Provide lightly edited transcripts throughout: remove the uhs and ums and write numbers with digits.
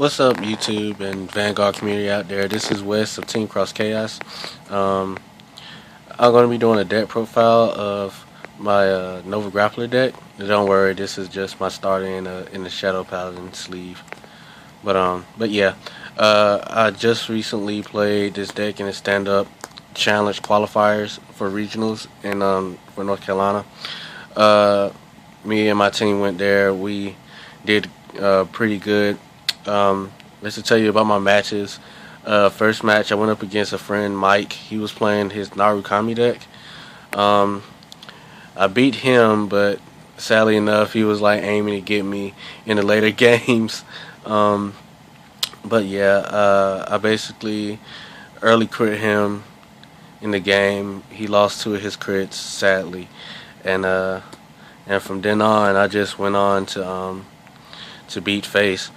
What's up, YouTube and Vanguard community out there? This is Wes of TeamCrossChaos. I'm going to be doing a deck profile of my Nova Grappler deck. Don't worry, this is just my starter in the Shadow Paladin sleeve. But yeah, I just recently played this deck in a stand-up challenge qualifiers for regionals in for North Carolina. Me and my team went there. We did pretty good. Let's tell you about my matches. First match, I went up against a friend, Mike. He was playing his Narukami deck. I beat him, but sadly enough, he was like aiming to get me in the later games. But yeah, I basically early crit him in the game. He lost two of his crits, sadly, and from then on, I just went on to beat face.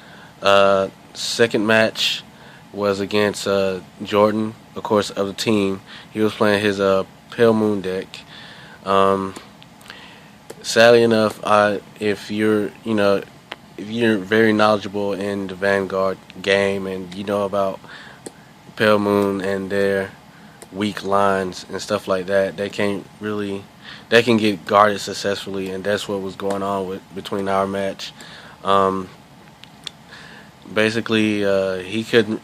Second match was against Jordan, of course, of the team. He was playing his Pale Moon deck. Sadly enough, if you're very knowledgeable in the Vanguard game and you know about Pale Moon and their weak lines and stuff like that, they can get guarded successfully, and that's what was going on between our match. Basically, he could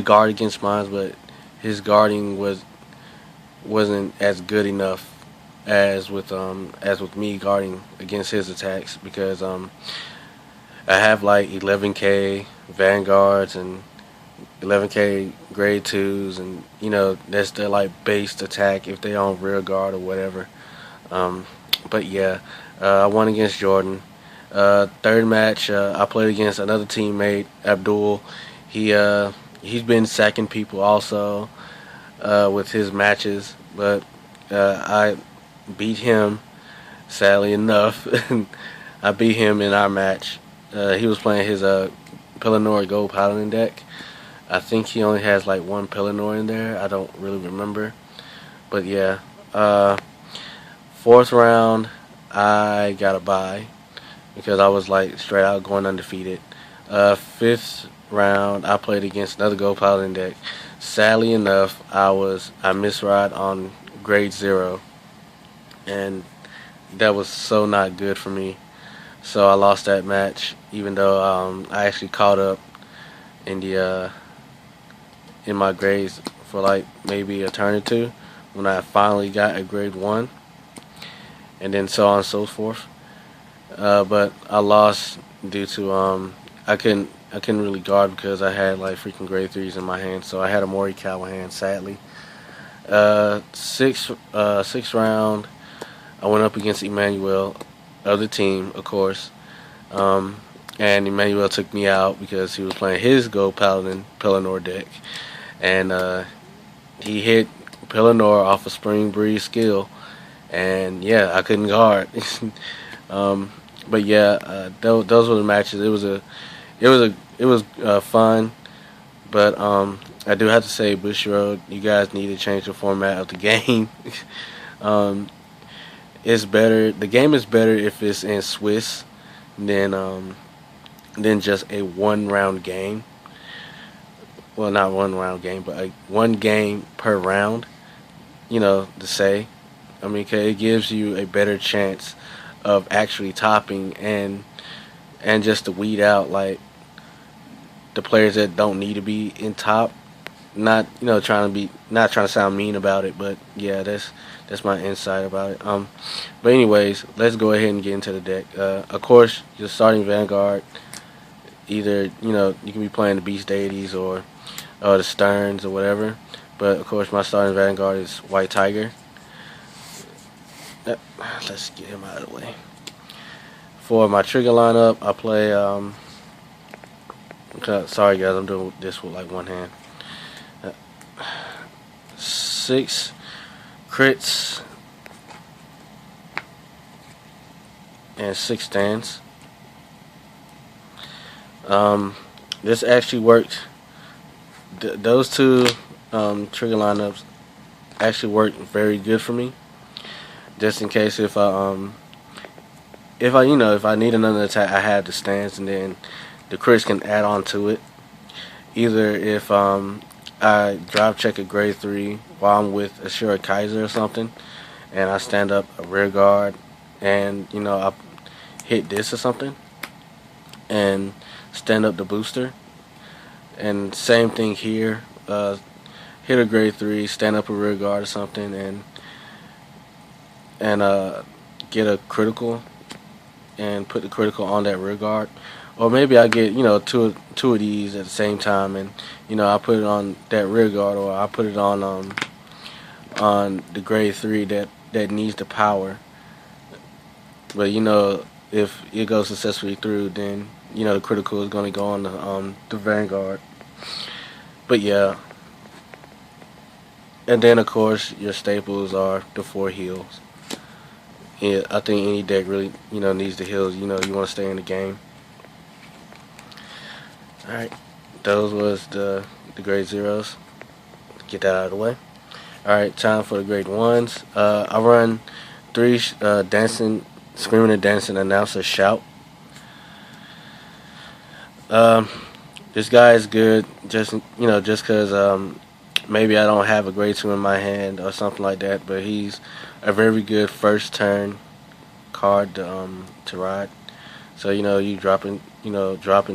guard against mine, but his guarding wasn't as good enough as with me guarding against his attacks, because I have like 11k Vanguards and 11k grade 2s, and that's their like based attack if they on rear guard or whatever. But yeah, I won against Jordan. Third match, I played against another teammate, Abdul. He's been sacking people also with his matches, but I beat him, sadly enough. I beat him in our match. He was playing his Pelennor Gold Paladin deck. I think he only has like one Pelennor in there. I don't really remember, but yeah. Fourth round, I got a bye because I was like straight out going undefeated. Fifth round, I played against another Gold Paladin deck. Sadly enough, I misride on grade 0, and that was so not good for me. So I lost that match, even though I actually caught up in my grades for like maybe a turn or two when I finally got a grade 1, and then so on and so forth. But I lost due to I couldn't really guard because I had like freaking grade 3s in my hand, so I had a Mori Callahan, sadly. Sixth round, I went up against Emmanuel of the team, of course, and Emmanuel took me out because he was playing his Gold Paladin Pelennor deck, and he hit Pelennor off a Spring Breeze skill, and yeah, I couldn't guard. But yeah, those were the matches. It was fun, but I do have to say, Bushiroad, you guys need to change the format of the game. It's better. The game is better if it's in Swiss than just a one-round game. Well, not one-round game, but one game per round. To say. I mean, 'cause it gives you a better chance of actually topping and just to weed out like the players that don't need to be in top. Not trying to sound mean about it, but yeah, that's my insight about it. But anyways, let's go ahead and get into the deck. Of course, you're starting Vanguard. Either you can be playing the Beast Deities or the Sterns or whatever. But of course, my starting Vanguard is White Tiger. Let's get him out of the way. For my trigger lineup, I play. Sorry guys, I'm doing this with like one hand. 6 crits and 6 stands. This actually worked. Those two trigger lineups actually worked very good for me. Just in case if I need another attack, I have the stands, and then the crits can add on to it. Either if I drop check a grade 3 while I'm with a Shura Kaiser or something, and I stand up a rear guard, and I hit this or something, and stand up the booster, and same thing here. Hit a grade 3, stand up a rear guard or something, and get a critical, and put the critical on that rear guard. Or maybe I get two of these at the same time, and I put it on that rear guard, or I put it on the grade 3 that needs the power. But if it goes successfully through, then the critical is going to go on the vanguard. But yeah, and then of course your staples are the 4 heals. Yeah, I think any deck really needs the heals. You want to stay in the game. All right, those was the grade 0s. Get that out of the way. All right, time for the grade 1s. I run 3 dancing, screaming and dancing announcer shout. This guy is good, just because maybe I don't have a grade 2 in my hand or something like that, but he's a very good first turn card to ride. So you drop and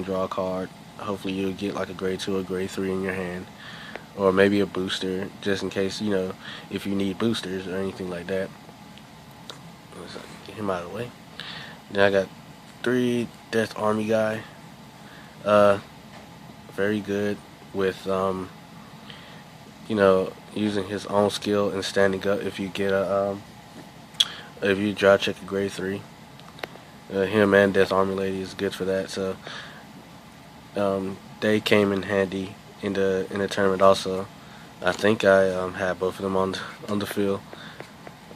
draw a card. Hopefully you'll get like a grade 2 or grade 3 in your hand, or maybe a booster, just in case if you need boosters or anything like that. Let's get him out of the way. Then I got 3 Death Army guy. Very good with using his own skill and standing up. If you get if you draw check a grade 3, him and Death Army Lady is good for that. So they came in handy in the tournament also. I think I had both of them on the field.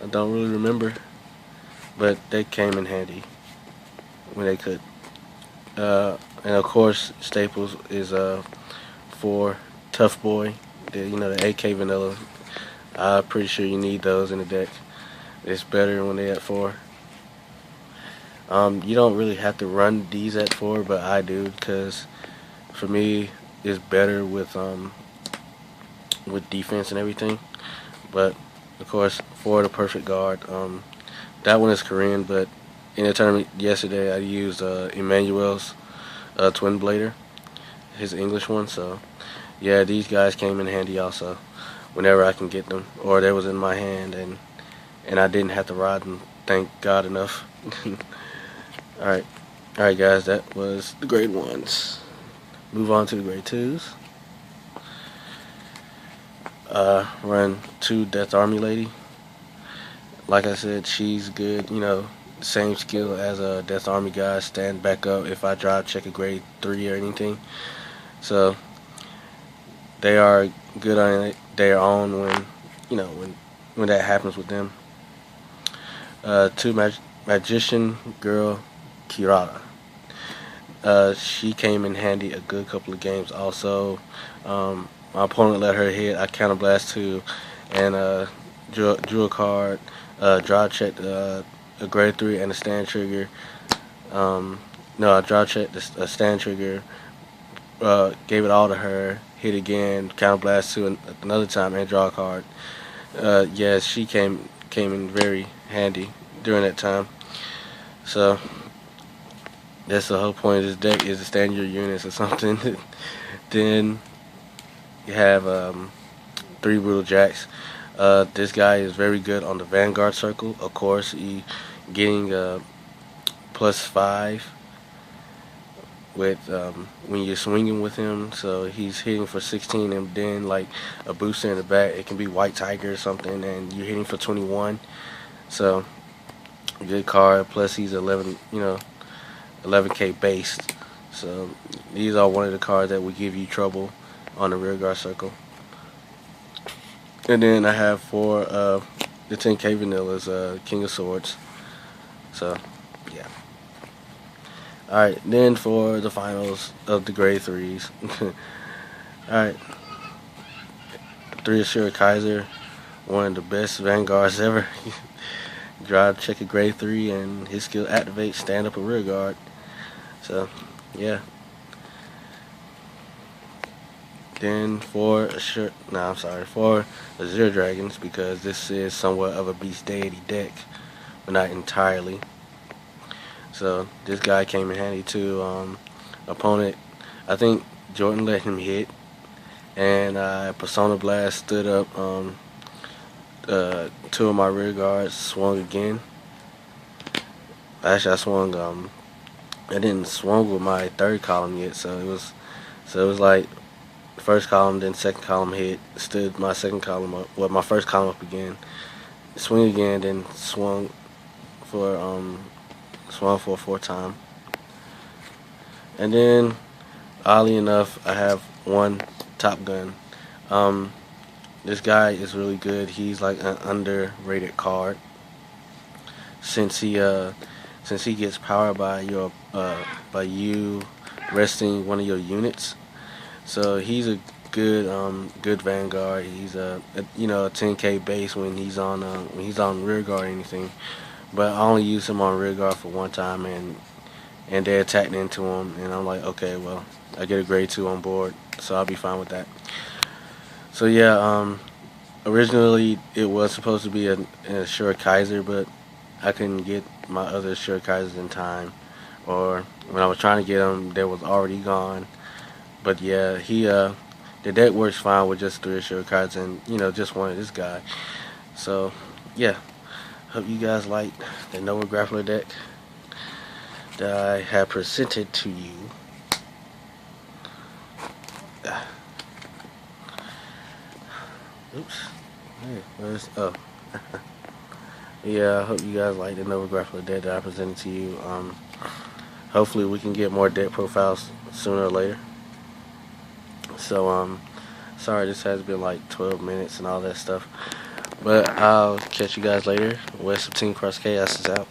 I don't really remember, but they came in handy when they could. And of course, staples is for Tough Boy, the AK vanilla. I'm pretty sure you need those in the deck. It's better when they're at 4. You don't really have to run these at 4, but I do, because for me it's better with defense and everything. But of course, 4 the perfect guard. That one is Korean, but in the tournament yesterday I used Emmanuel's Twin Blader, his English one. So yeah, these guys came in handy also whenever I can get them, or they was in my hand and I didn't have to ride them, thank God enough. Alright guys, that was the grade 1s. Move on to the grade 2s. Run 2 Death Army Lady. Like I said, she's good, same skill as a Death Army guy, stand back up if I drive check a grade 3 or anything. So they are good on their own when that happens with them. 2 Magician Girl Kirara. She came in handy a good couple of games also. My opponent let her hit, I counterblast 2 and drew a card, draw checked a grade 3 and a stand trigger. No, I draw checked a stand trigger, gave it all to her, hit again, counterblast 2 another time, and draw a card. Yes, she came in very handy during that time. So that's the whole point of this deck, is to stand your units or something. Then you have 3 Brutal Jacks. This guy is very good on the Vanguard circle. Of course, he getting +5 with when you're swinging with him. So he's hitting for 16, and then like a booster in the back, it can be White Tiger or something, and you're hitting for 21. So good card. Plus he's 11k based. So these are one of the cards that will give you trouble on the rear guard circle. And then I have 4 the 10k vanillas, King of Swords. So yeah. Alright, then for the finals of the grade 3s. Alright. 3 Ashura Kaiser, one of the best vanguards ever. Drive check a grade 3 and his skill activates stand up a rear guard. So yeah. Then for Azure Dragons, because this is somewhat of a Beast Deity deck, but not entirely. So this guy came in handy too. Opponent, I think Jordan let him hit, and I Persona Blast stood up. Two of my rear guards swung again. Actually, I swung. I didn't swung with my third column yet, so it was like first column, then second column hit. Stood my second column up. Well, my first column up again. Swing again, then for swung for a fourth time. And then, oddly enough, I have one Top Gun. This guy is really good. He's like an underrated card since he gets powered by you resting one of your units. So he's a good Vanguard. He's a 10k base when he's on rear guard or anything. But I only use him on rear guard for one time, and they attacked into him, and I'm like, okay, well, I get a grade 2 on board, so I'll be fine with that. So yeah, originally it was supposed to be a Sure Kaiser, but I couldn't get my other Sure Kaisers in time, or when I was trying to get them, they was already gone. But yeah, the deck works fine with just 3 Sure Kaisers and just one of this guy. So yeah, hope you guys liked the Nova Grappler deck that I have presented to you. Oops. Hey, yeah, I hope you guys like the Nova Grappler deck that I presented to you. Hopefully we can get more deck profiles sooner or later. So, sorry this has been like 12 minutes and all that stuff. But I'll catch you guys later. West of TeamCrossChaos is out.